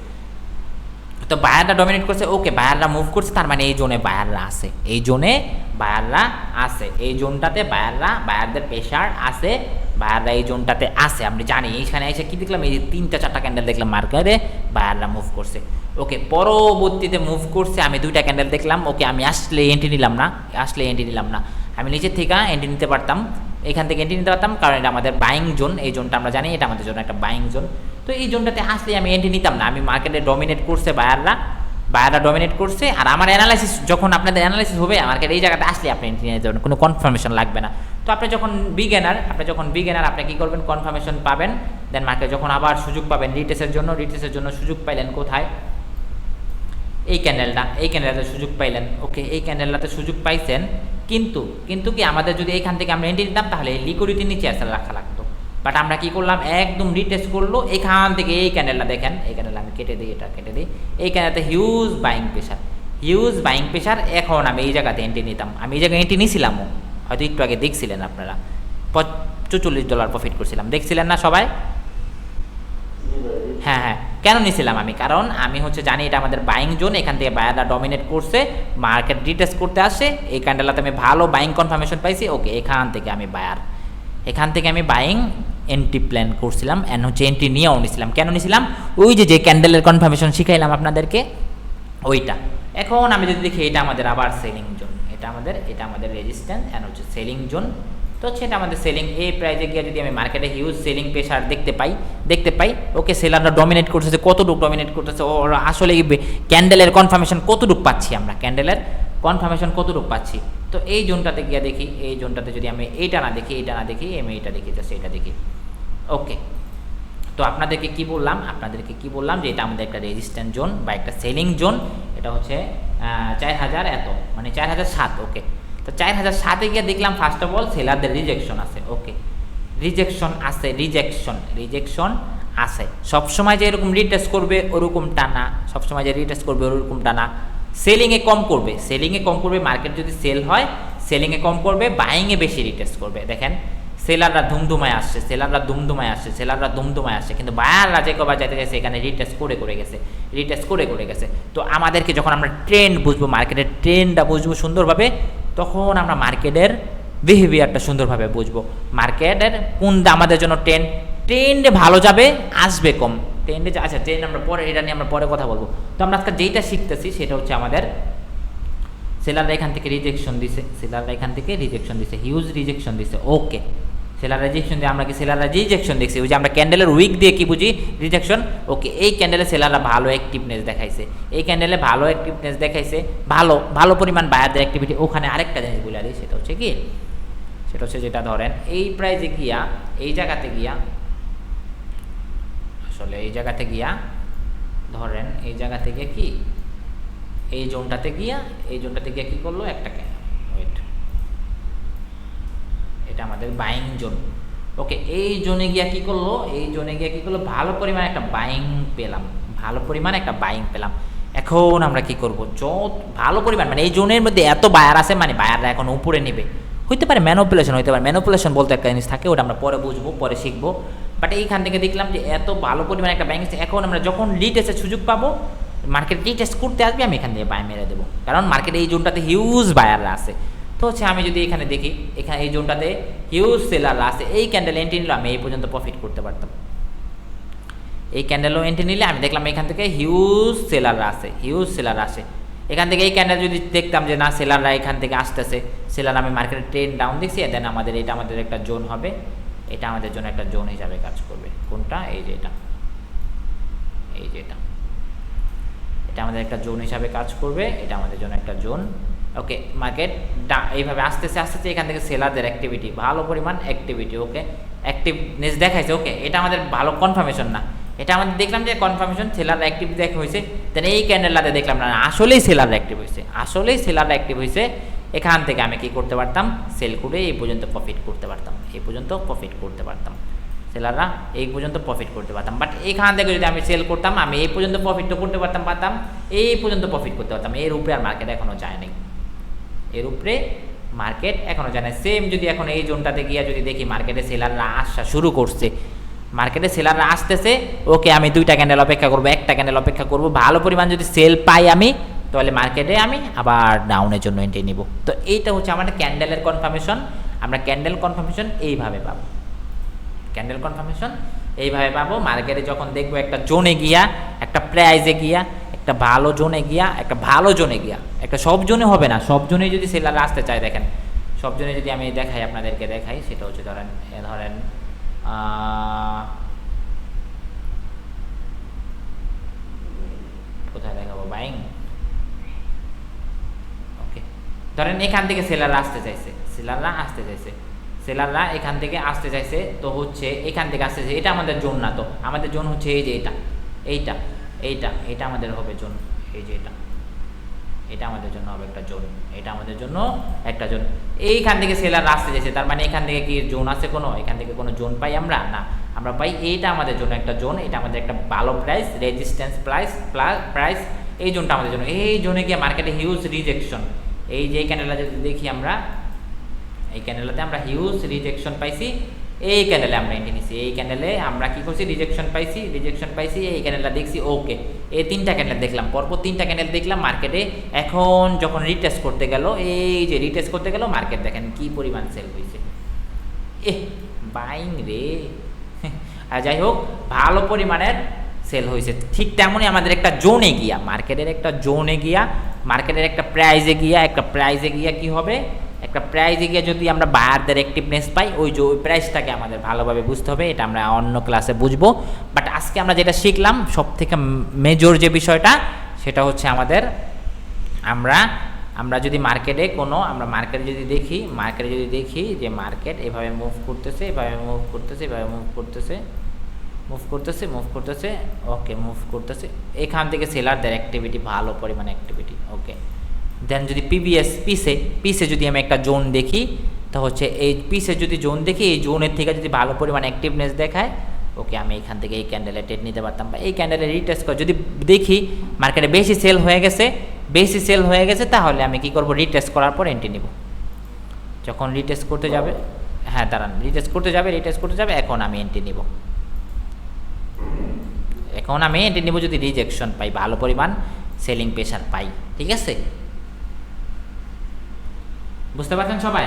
তো বায়াররা ডমিনেট করছে, ওকে, বায়াররা মুভ করছে, তার মানে এই জোনে বায়াররা আছে, এই জোনে বায়াররা আছে, এই জোনটাতে বায়ারদের প্রেশার আছে, বায়াররা এই জোনটাতে আছে, আমরা জানি। এইখানে এসে কি দেখলাম, এই যে 3টা-4টা ক্যান্ডেল দেখলাম মার্কেটে বায়াররা মুভ করছে। ওকে, পরবর্তীতে মুভ করছে, আমি 2টা ক্যান্ডেল দেখলাম। ওকে, আমি আসলে এন্ট্রি নিলাম না, আমি নিচের থেকে এন্ট্রি নিতে পারতাম, এখান থেকে এন্ট্রি নিতে পারতাম, কারণ এটা আমাদের বাইং জোন, এই জোনটা আমরা জানি, এটা আমাদের জন্য একটা বাইং জোন। তো এই জোনটাতে আসলে আমি এন্ট্রি নিতাম না, আমি মার্কেটে ডমিনেট করছে বায়াররা ডমিনেট করছে। আর আমার অ্যানালাইসিস, যখন আপনাদের অ্যানালাইসিস হবে মার্কেট এই জায়গাতে আসলে আপনি এন্ট্রি নিতে পারবেন, কোনো কনফার্মেশন লাগবে না। তো আপনি যখন বিগিনার আপনি কী করবেন, কনফার্মেশন পাবেন, দেন মার্কেট যখন আবার সুযোগ পাবেন রিটেস্টের জন্য সুযোগ পাইলেন কোথায়, এই ক্যান্ডেলটাতে সুযোগ পাইলেন, ওকে এই ক্যান্ডেলটাতে সুযোগ পাইছেন, কিন্তু কি আমাদের যদি এখান থেকে আমরা এন্ট্রি নিতাম তাহলে লিকুইডিটি নিচে আসলে রাখা লাগতো। বাট আমরা কি করলাম, একদম রিটেস্ট করলো এখান থেকে, এই ক্যান্ডেলটা দেখেন, এই ক্যান্ডেল আমি কেটে দিই, এটা কেটে দিই, এই ক্যান্ডেলতে হিউজ বাইং প্রেশার। এখন আমি এই জায়গাতে এন্ট্রি নিতাম, আমি এই জায়গায় এন্ট্রি নিয়েছিলামও, হয়তো একটু আগে দেখছিলেন আপনারা, $44 প্রফিট করছিলাম, দেখছিলেন না সবাই? হ্যাঁ, কেন নিয়েছিলাম আমি, কারণ আমি হচ্ছে জানি এটা আমাদের বাইং জোন, এখান থেকে বায়াররা ডমিনেট করছে, মার্কেট রিটেস্ট করতে আসে, এই ক্যান্ডেলটাতে আমি ভালো বাইং কনফার্মেশন পাইছি, ওকে এখান থেকে আমি বায়ার, এখান থেকে আমি বাইং এন্ট্রি প্ল্যান করছিলাম, অ্যান্ড হচ্ছে এন্ট্রি নিয়েও নিয়েছিলাম। কেন নিয়েছিলাম, ওই যে ক্যান্ডেলের কনফার্মেশন শিখাইলাম আপনাদেরকে, ওইটা। এখন আমি যদি দেখি এটা আমাদের আবার সেলিং জোন, এটা আমাদের রেজিস্ট্যান্স অ্যান্ড হচ্ছে সেলিং জোন। তো হচ্ছে এটা আমাদের সেলিং, এই প্রাইজে গিয়ে যদি আমি মার্কেটে হিউজ সেলিং প্রেশার দেখতে পাই, ওকে সেলাররা ডমিনেট করতেছে, কতটুকু ডমিনেট করতেছে, ওরা আসলে ক্যান্ডেলের কনফার্মেশন কতটুকু পাচ্ছি আমরা, ক্যান্ডেলের কনফার্মেশন কতটুকু পাচ্ছি। তো এই জোনটাতে গিয়ে দেখি, এই জোনটাতে যদি আমি এইটা না দেখি, আমি এইটা দেখি, জাস্ট এইটা দেখি, ওকে। তো আপনাদেরকে কি বললাম যে এটা আমাদের একটা রেজিস্ট্যান্স জোন বা একটা সেলিং জোন, এটা হচ্ছে 4000 এত, মানে 4007, ওকে। তো 4007-এ গিয়ে দেখলাম ফার্স্ট অফ অল সেলারদের রিজেকশন আছে, ওকে রিজেকশন আছে, সবসময় যে এরকম রিটেস্ট করবে ওরকম টানা, সেলিংয়ে কম করবে, মার্কেট যদি সেল হয় সেলিংয়ে কম করবে, বাইংয়ে বেশি রিটেস্ট করবে। দেখেন সেলাররা ধুমধুমায় আসছে, কিন্তু বায়াররা যে কবার যেতে গেছে এখানে রিটেস্ট করে গেছে। তো আমাদেরকে যখন আমরা ট্রেন্ড বুঝবো, মার্কেটের ট্রেন্ডটা বুঝবো সুন্দরভাবে, তখন আমরা মার্কেটের বিহেভিয়ারটা সুন্দরভাবে বুঝবো, মার্কেটের কোনটা আমাদের জন্য ট্রেন্ডে ভালো যাবে, আসবে কম, ট্রেন্ড আমরা পরে, এটা নিয়ে আমরা পরে কথা বলবো। তো আমরা আজকে যেইটা শিখতেছি সেটা হচ্ছে আমাদের সেলাররা এখান থেকে রিজেকশন দিছে, হিউজ রিজেকশন দিছে, ওকে সেলাররা রিজেকশন দিয়ে আমরা কি সেলাররা রিজেকশন দেখছি, ওই যে আমরা ক্যান্ডেলের উইক দিয়ে কি বুঝি, রিজেকশন, ওকে। এই ক্যান্ডেলে সেলাররা ভালো অ্যাক্টিভনেস দেখাইছে, ভালো পরিমাণ বায়ারদের অ্যাক্টিভিটি। ওখানে আরেকটা জিনিস বলে দিই, সেটা হচ্ছে যেটা ধরেন এই প্রাইজে গিয়া, এই জায়গাতে গিয়া ধরেন এই জায়গাতে গিয়া কি, এই জোনটাতে গিয়া কি করলো, একটা ওয়েট, এটা আমাদের বাইং জোন, ওকে। এই জোনে গিয়া কি করলো, ভালো পরিমাণ একটা বাইং পেলাম, এখন আমরা কি করব, যত ভালো পরিমাণ, মানে এই জোনের মধ্যে এত বায়ার আছে, মানে বায়াররা এখন উপরে নেবে, হইতে পারে ম্যানিপুলেশন বলতে একটা জিনিস থাকে, ওটা আমরা পরে বুঝবো, পরে শিখবো। বাট এইখান থেকে দেখলাম যে এত ভালো পরিমাণ একটা বাইং, এখন আমরা যখন রিটেস্টের সুযোগ পাবো, মার্কেট রিটেস্ট করতে আসবে, আমি এখান থেকে বাই মেরে দেবো, কারণ মার্কেটে এই জোনটাতে হিউজ বায়াররা আছে। তো হচ্ছে আমি যদি এখানে দেখি, এই জোনটাতে হিউজ সেলাররা আছে, এই ক্যান্ডেল এন্ট্রি নিলে আমি এই পর্যন্ত প্রফিট করতে পারতাম, এই ক্যান্ডেলও এন্ট্রি নিলে আমি দেখলাম এখান থেকে হিউজ সেলাররা আসে, এখান থেকে এই ক্যান্ডেল যদি দেখতাম যে না সেলাররা এখান থেকে আসতেছে, আমি মার্কেটের ট্রেন্ড ডাউন দেখছি, দেন এটা আমাদের একটা জোন হবে, এটা আমাদের জন্য একটা জোন হিসাবে কাজ করবে, কোনটা, এই যে এটা এটা আমাদের একটা জোন হিসাবে কাজ করবে, এটা আমাদের জন্য একটা জোন, ওকে। মার্কেট এইভাবে আস্তে আস্তে এখান থেকে সেলারদের অ্যাক্টিভিটি, ভালো পরিমাণ অ্যাক্টিভিটি, ওকে অ্যাক্টিভনেস দেখাইছে, ওকে। এটা আমাদের ভালো কনফার্মেশন না, এটা আমাদের দেখলাম যে কনফার্মেশন সেলাররা অ্যাক্টিভ দেখা হয়েছে, দেন এই ক্যান্ডেলটাতে দেখলাম না আসলেই সেলাররা অ্যাক্টিভ হয়েছে, এখান থেকে আমি কি করতে পারতাম, সেল করে এই পর্যন্ত প্রফিট করতে পারতাম, সেলাররা এই পর্যন্ত প্রফিট করতে পারতাম। বাট এখান থেকে যদি আমি সেল করতাম, আমি এই পর্যন্ত প্রফিট তো করতে পারতাম, এই পর্যন্ত প্রফিট করতে পারতাম, এর উপরে আর মার্কেট এখনো যায় নাই, সেম যদি এখন এই জোনটাতে গিয়ে যদি দেখি মার্কেটে সেলাররা আসা শুরু করছে, আসতেছে, ওকে আমি দুইটা ক্যান্ডেল অপেক্ষা করবো, একটা ক্যান্ডেল অপেক্ষা করবো, ভালো পরিমাণ যদি সেল পাই আমি, তাহলে মার্কেটে আমি আবার ডাউনের জন্য এন্ট্রি নিব। তো এইটা হচ্ছে আমাদের ক্যান্ডেলের কনফার্মেশন, আমরা ক্যান্ডেল কনফার্মেশন এইভাবে পাবো, মার্কেটে যখন দেখবো একটা জোনে গিয়া, একটা প্রাইজে গিয়া, একটা ভালো জোনে গিয়া, একটা সব জোনে হবে না, সব জোনে যদি সেলার আসতে চায়, দেখেন সব জোনে যদি আমি আপনাদেরকে দেখাই, সেটা হচ্ছে ধরেন কোথায় দেখাবো, বাইং, ওকে। ধরেন এখান থেকে সেলাররা আসতে চাইছে, তো হচ্ছে এখান থেকে আসতে চাইছে, এটা আমাদের জোন না, তো আমাদের জোন হচ্ছে এই যে এটা আমাদের হবে জোন, এই যে এটা আমাদের জন্য হবে একটা জোন, এটা আমাদের জন্য একটা জোন। এইখান থেকে সেলার আসতে যাচ্ছে, তার মানে এখান থেকে কি জোন আছে কোনো? এখান থেকে কোনো জোন পাই আমরা না, আমরা পাই এইটা আমাদের জন্য একটা জোন, এটা আমাদের একটা ভালো প্রাইস, রেজিস্ট্যান্স প্রাইস প্রাইস, এই জোনটা আমাদের জন্য। এই জোনে গিয়ে মার্কেটে হিউজ রিজেকশন, এই যে ক্যান্ডেলটা যদি দেখি আমরা, এই ক্যান্ডেলটাতে আমরা হিউজ রিজেকশন পাইছি, এই ক্যান্ডেলে আমরা এন্ট্রি নিছি, এই ক্যান্ডেলে আমরা কি করছি, রিজেকশন পাইছি, এই ক্যান্ডেলটা দেখছি ওকে, এই তিনটা ক্যান্ডেল দেখলাম, পরপর তিনটা ক্যান্ডেল দেখলাম মার্কেটে। এখন যখন রিটেস্ট করতে গেল, এই যে রিটেস্ট করতে গেল মার্কেট, দেখেন কি পরিমাণ সেল হয়েছে, বাইং রে। আর যাই হোক, ভালো পরিমাণের সেল হয়েছে। ঠিক তেমনই আমাদের একটা জোনে গিয়া, মার্কেটের একটা জোনে গিয়া, মার্কেটের একটা প্রাইজে গিয়া কি হবে, একটা প্রাইজে গিয়ে যদি আমরা বায়ারদের অ্যাক্টিভনেস পাই, ওই প্রাইসটাকে আমাদের ভালোভাবে বুঝতে হবে, এটা আমরা অন্য ক্লাসে বুঝবো। বাট আজকে আমরা যেটা শিখলাম সব থেকে মেজর যে বিষয়টা, সেটা হচ্ছে আমাদের আমরা যদি মার্কেটে কোনো, আমরা মার্কেটে যদি দেখি যে মার্কেট এভাবে মুভ করতেছে, ওকে মুভ করতেছে, এখান থেকে সেলারদের অ্যাক্টিভিটি, ভালো পরিমাণে অ্যাক্টিভিটি, ওকে। দেন যদি পিসে যদি আমি একটা জোন দেখি, তো হচ্ছে এই পিসে যদি জোন দেখি, এই জোনের থেকে যদি ভালো পরিমাণ অ্যাক্টিভনেস দেখায়, ওকে আমি এখান থেকে এই ক্যান্ডেলে ট্রেড নিতে পারতাম, বা এই ক্যান্ডেলে রিটেস্ট করে যদি দেখি মার্কেটে বেশি সেল হয়ে গেছে, তাহলে আমি কি করব, রিটেস্ট করার পর এন্ট্রি নিব। যখন রিটেস্ট করতে যাবে, হ্যাঁ দাঁড়ান, রিটেস্ট করতে যাবে, এখন আমি এন্ট্রি নিব, যদি রিজেকশন পাই, ভালো পরিমাণ সেলিং প্রেশার পাই, ঠিক আছে? বুঝতে পারছেন সবাই?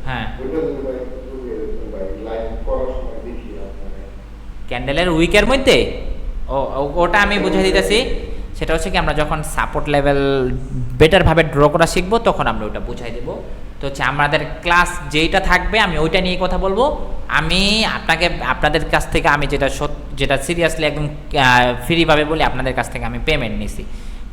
হ্যাঁ, ক্যান্ডেলের উইকের মধ্যে ওটা আমি বুঝিয়ে দিতেছি। সেটা হচ্ছে কি, আমরা যখন সাপোর্ট লেভেল বেটারভাবে ড্র করা শিখবো, তখন আমরা ওটা বুঝাই দেবো। তো হচ্ছে আমাদের ক্লাস যেইটা থাকবে, আমি ওইটা নিয়ে কথা বলবো। আমি আপনাদের কাছ থেকে আমি যেটা সিরিয়াসলি একদম ফ্রিভাবে বলি, আপনাদের কাছ থেকে আমি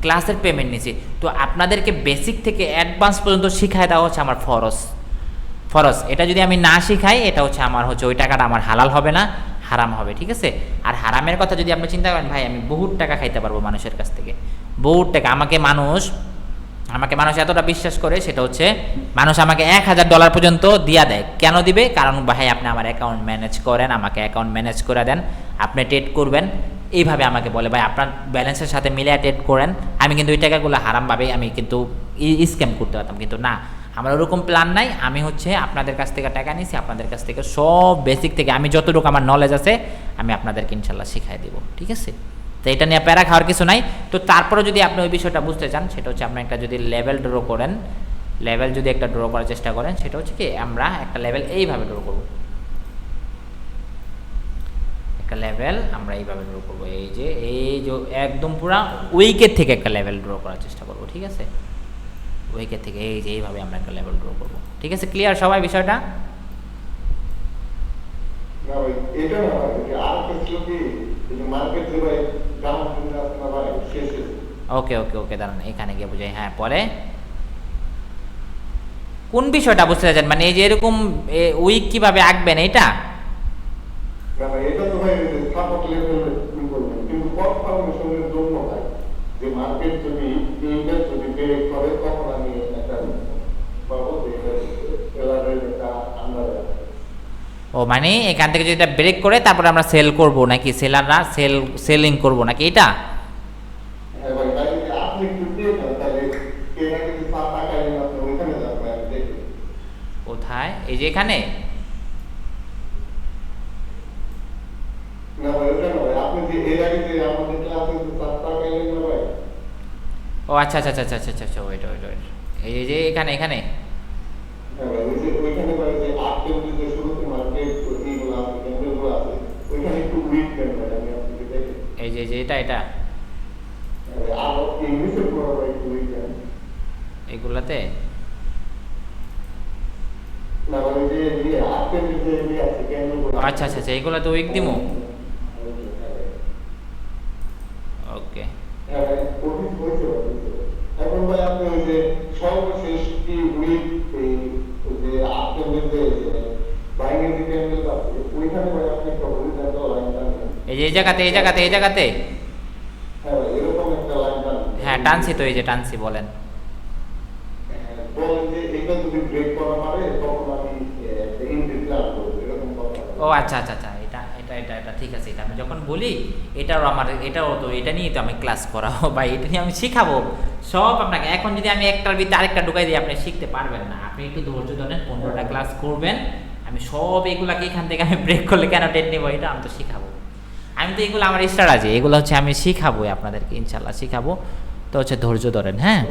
ক্লাসের পেমেন্ট নিছি। তো আপনাদেরকে বেসিক থেকে অ্যাডভান্স পর্যন্ত শিখায় দেওয়া হচ্ছে আমার ফরজ। এটা যদি আমি না শিখাই, এটা হচ্ছে আমার ওই টাকাটা আমার হালাল হবে না, হারাম হবে, ঠিক আছে? আর হারামের কথা যদি আপনি চিন্তা করেন, ভাই আমি বহুত টাকা খাইতে পারবো মানুষের কাছ থেকে, বহুত টাকা। আমাকে মানুষ এতটা বিশ্বাস করে, সেটা হচ্ছে মানুষ আমাকে $1000 পর্যন্ত দিয়া দেয়। কেন দিবে? কারণ ভাই আপনি আমার অ্যাকাউন্ট ম্যানেজ করেন, আমাকে অ্যাকাউন্ট ম্যানেজ করে দেন, আপনি ট্রেড করবেন, এইভাবে আমাকে বলে, ভাই আপনার ব্যালেন্সের সাথে মিলিয়ে ট্রেড করেন। আমি কিন্তু ওই টাকাগুলো হারামভাবে আমি কিন্তু স্ক্যাম করতে পারতাম, কিন্তু না, আমার ওরকম প্ল্যান নাই। আমি আপনাদের কাছ থেকে টাকা নিছি, আপনাদের কাছ থেকে সব বেসিক থেকে আমি যতটুকু আমার নলেজ আছে, আমি আপনাদেরকে ইনশাল্লাহ শিখাই দেবো, ঠিক আছে? তো এটা নিয়ে প্যারা খাওয়ার কিছু নাই। তো তারপরে যদি আপনি ওই বিষয়টা বুঝতে চান, সেটা হচ্ছে আপনি একটা যদি লেভেল ড্র করেন, যদি একটা ড্র করার চেষ্টা করেন, সেটা হচ্ছে কি, আমরা একটা লেভেল এইভাবে ড্র করব, আমরা এইভাবে ড্র করবো, এই যে একদম পুরা উইকের থেকে একটা লেভেল ড্র করার চেষ্টা করব, ঠিক আছে? উইকের থেকে এই যে এইভাবে আমরা একটা লেভেল ড্র করব, ঠিক আছে? ক্লিয়ার সবাই বিষয়টা? ওকে দাঁড়ান, এখানে গিয়ে বুঝাই। হ্যাঁ, পরে কোন বিষয়টা বুঝতে চাচ্ছেন? মানে এই যে এরকম উইক কিভাবে আঁকবেন, এটা মানে এখান থেকে যদি এটা ব্রেক করে তারপরে আমরা সেল করব, নাকি সেলাররা সেলিং করব, নাকি এটা? কোথায়? এই যে এখানে? ও আচ্ছা, ওয়েট, এই যে এখানে এই যে এটা এগুলাতে আচ্ছা, এইগুলাতে উইক দিমু, ওকে। এখন ভাই আপনি ওই যে সর্বশেষ কি উইক, এই যে আপনাদের যে এই যে এই জায়গাতে এই জায়গাতে এই জায়গাতে হ্যাঁ ভাই, এরকম একটা লাইন হ্যাঁ টানছি তো, এই যে টানছি, বলেন। বলেন যে এটা যদি ব্রেক করা পারে তখন আমি ইনক্রিজ ক্লাস করবো, এরকম কথা। ও আচ্ছা আচ্ছা আচ্ছা, এটা এটা এটা এটা ঠিক আছে। এটা আমি যখন বলি এটাও আমার, এটাও তো এটা নিয়ে তো আমি ক্লাস করাবো বা এটা নিয়ে আমি শিখাবো সব আপনাকে। এখন যদি আমি একটার ভিতরে আরেকটা ঢুকাই দিই আপনি শিখতে পারবেন না। আপনি একটু ধৈর্য ধরেন, 15টা ক্লাস করবেন। আমি সব এগুলাকে এখান থেকে আমি ব্রেক করলে কেন টেট নেবো, এটা আমি তো শিখাবো। আমি তো এগুলো আমার স্টার আছে, এগুলো হচ্ছে আমি শিখাবো আপনাদেরকে, ইনশাল্লাহ শিখাবো। তো হচ্ছে ধৈর্য ধরেন, হ্যাঁ।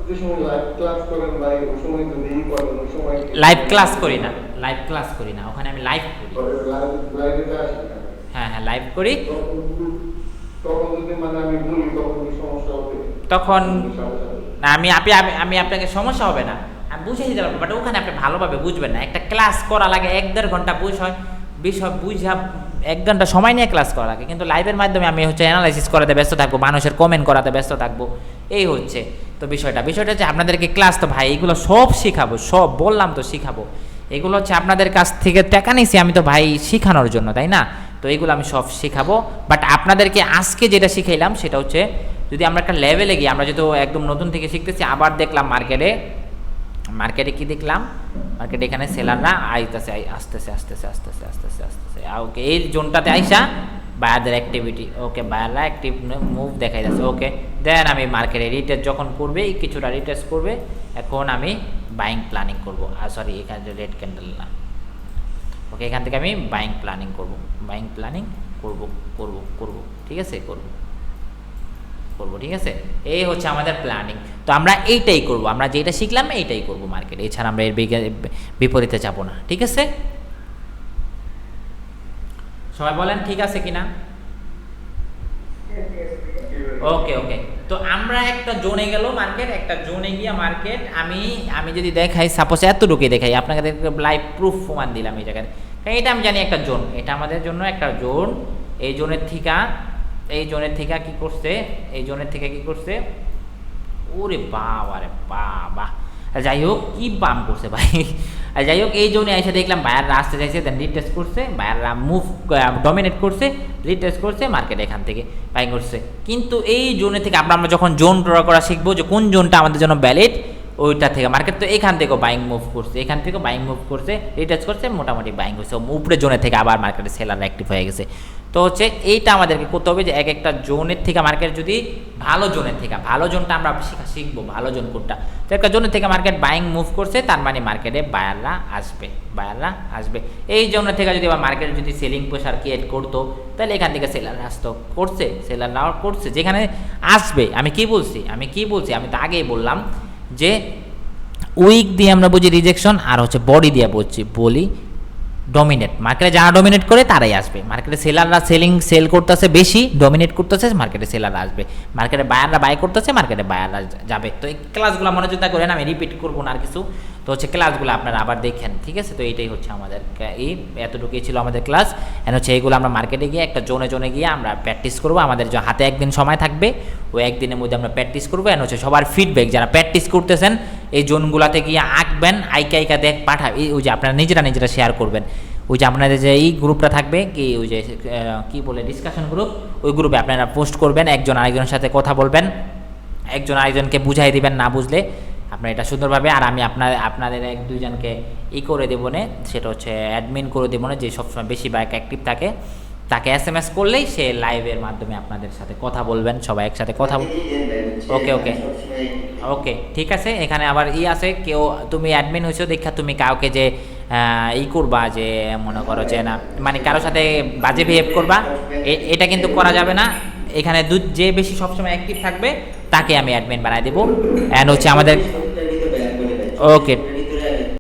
যে সময় লাইভ ক্লাস করেন ভাই, ওই সময় যদি করেন ওই সময় লাইভ ক্লাস করি না, লাইভ ক্লাস করি না, ওখানে আমি লাইভ করি। লাইভে আসি না। হ্যাঁ হ্যাঁ লাইভ করি। তখন যদি মানে আমি বলি তখন কি সমস্যা হবে? তখন না, আমি আপনাকে সমস্যা হবে না, আমি বুঝিয়ে দিতে পারবো, বাট ওখানে আপনি ভালোভাবে বুঝবেন না। একটা ক্লাস করা লাগে 1-1.5 ঘন্টা, বিষয় বুঝা 1 ঘন্টা সময় নিয়ে ক্লাস করা লাগে। কিন্তু লাইভের মাধ্যমে আমি হচ্ছে অ্যানালাইসিস করাতে ব্যস্ত থাকবো, মানুষের কমেন্ট করাতে ব্যস্ত থাকবো, এই হচ্ছে তো বিষয়টা হচ্ছে আপনাদেরকে ক্লাস তো ভাই এগুলো সব শিখাবো, সব বললাম তো শিখাবো। এগুলো হচ্ছে আপনাদের কাছ থেকে টাকা নিয়েছি আমি তো ভাই শিখানোর জন্য, তাই না? তো এগুলো আমি সব শিখাবো। বাট আপনাদেরকে আজকে যেটা শিখাইলাম সেটা হচ্ছে, যদি আমরা একটা লেভেলে গিয়ে, আমরা যেহেতু একদম নতুন থেকে শিখতেছি, আবার দেখলাম মার্কেটে কি দেখলাম, মার্কেটে এখানে সেলাররা আইতেছে, আসতেছে ওকে, এই জোনটাতে আইসা বায়ারদের অ্যাক্টিভিটি, ওকে বায়াররা অ্যাক্টিভ মুভ দেখাই যাচ্ছে, ওকে। দেন আমি মার্কেটে রিটেস্ট যখন করবে, কিছুটা রিটেস্ট করবে, এখন আমি বাইং প্ল্যানিং করবো। সরি, এখানে রেড ক্যান্ডেল না, ওকে, এখান থেকে আমি বাইং প্ল্যানিং করবো, ঠিক আছে, করবো, ঠিক আছে। এই হচ্ছে আমাদের প্ল্যানিং। তো আমরা এইটাই করব, আমরা যেটা শিখলাম এইটাই করব মার্কেটে, এছাড়া আমরা এর বিপরীতে যাব না, ঠিক আছে? সবাই বলেন ঠিক আছে কিনা? ওকে ওকে। তো আমরা একটা জোনে গেল মার্কেট, একটা জোনে গিয়া মার্কেট, আমি যদি দেখাই, সাপোজ এতটুকুই দেখাই আপনাকে, লাইভ প্রুফ প্রমাণ দিলাম এই জায়গায়, কারণ এটা আমি জানি একটা জোন, এটা আমাদের জন্য একটা জোন। এই জোনের থেকে কি করছে, ওরে বাবা রে বাবা, যাই হোক কি বাম করছে ভাই। আর যাই হোক, এই জোনে এসে দেখলাম বায়াররা আসতে চাইছে, দেন রিটেস্ট করছে, বায়াররা মুভ ডমিনেট করছে, রিটেস্ট করছে, মার্কেট এখান থেকে বাইং করছে। কিন্তু এই জোনে থেকে আমরা যখন জোন ড্র করা শিখবো, যে কোন জোনটা আমাদের জন্য ভ্যালিড, ওইটা থেকে মার্কেট তো এখান থেকেও বাইং মুভ করছে, রিটেস্ট করছে, মোটামুটি বাইং হয়েছে, উপরে জোনে থেকে আবার মার্কেটে সেলার অ্যাক্টিভ হয়ে গেছে। তো হচ্ছে এইটা আমাদেরকে করতে হবে, যে এক একটা জোনের থেকে মার্কেট, যদি ভালো জোনটা আমরা শিখবো, ভালো জোন কোনটা। তো একটা জোনের থেকে মার্কেট বাইং মুভ করছে, তার মানে মার্কেটে বায়াররা আসবে। এই জোনের থেকে যদি আবার মার্কেটে যদি সেলিং প্রেসার ক্রিয়েট করতো, তাহলে এখান থেকে সেলার আসতো, সেলাররাও করছে, যেখানে আসবে। আমি কি বলছি, আমি তো আগেই বললাম যে উইক দিয়ে আমরা বুঝি রিজেকশন, আর হচ্ছে বডি দিয়ে বলি ডমিনেট। মার্কেটে যারা ডমিনেট করে তারাই আসবে, মার্কেটে সেলাররা সেল করতেছে বেশি, ডমিনেট করতেছে, মার্কেটে সেলাররা আসবে, মার্কেটে বায়াররা বাই করতেছে, মার্কেটে বায়াররা যাবে। তো এই ক্লাসগুলো মনোযোগ করেন, আমি রিপিট করবো না আর কিছু। তো হচ্ছে ক্লাসগুলো আপনারা আবার দেখেন, ঠিক আছে? তো এইটাই হচ্ছে আমাদের, এতটুকুই ছিল আমাদের ক্লাস। এখন হচ্ছে এইগুলো আমরা মার্কেটে গিয়ে একটা জোনে গিয়ে আমরা প্র্যাকটিস করবো। আমাদের হাতে একদিন সময় থাকবে, ওই একদিনের মধ্যে আমরা প্র্যাকটিস করবো। এখন হচ্ছে সবার ফিডব্যাক, যারা প্র্যাকটিস করতেছেন এই জোনগুলোতে গিয়ে আঁকবেন, আইকা পাঠাবেন, ওই যে আপনারা নিজেরা শেয়ার করবেন। ওই যে আপনাদের যে এই গ্রুপটা থাকবে, ওই যে কি বলে ডিসকাশন গ্রুপ, ওই গ্রুপে আপনারা পোস্ট করবেন, একজন আরেকজনের সাথে কথা বলবেন, একজন আরেকজনকে বুঝাই দিবেন না বুঝলে আপনারা এটা সুন্দরভাবে। আর আমি আপনাদের 1-2 জনকে করে দেবো না, সেটা হচ্ছে অ্যাডমিন করে দেবো না, যে সবসময় বেশি বাইক অ্যাক্টিভ থাকে, তাকে SMS করলেই সে লাইভের মাধ্যমে আপনাদের সাথে কথা বলবেন, সবাই একসাথে কথা ওকে ঠিক আছে। এখানে আবার আছে, কেউ তুমি অ্যাডমিন হয়েছো দেখা তুমি কাউকে যে করবা, যে মনে করো যে না, মানে কারোর সাথে বাজে বিহেভ করবা, এটা কিন্তু করা যাবে না। এখানে যে বেশি সবসময় অ্যাক্টিভ থাকবে তাকে আমি অ্যাডমিন বানাই দেবো। অ্যান্ড হচ্ছে আমাদের ওকে